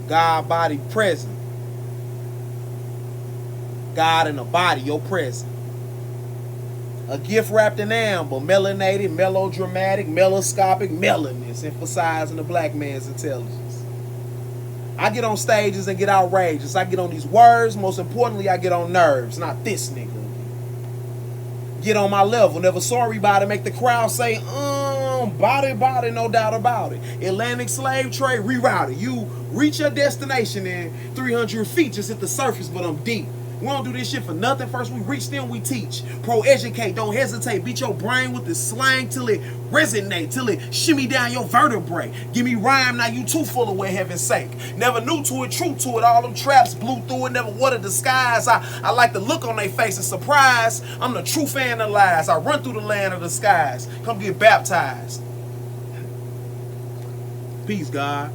God body present. God in a body, your present. A gift wrapped in amber, melanated, melodramatic, meloscopic, melanin, emphasizing the black man's intelligence. I get on stages and get outrageous. I get on these words. Most importantly, I get on nerves. Not this nigga. Get on my level. Never sorry about it. Make the crowd say, body, no doubt about it. Atlantic slave trade, rerouted. You reach your destination in 300 feet. Just hit the surface, but I'm deep. We don't do this shit for nothing. First we reach, then we teach. Pro-educate, don't hesitate. Beat your brain with this slang till it resonate, till it shimmy down your vertebrae. Give me rhyme, now you too full of way, heaven's sake. Never knew to it, true to it. All them traps blew through it, never what a disguise. I like the look on their faces, surprise. I'm the true fan of lies. I run through the land of the skies. Come get baptized. Peace, God.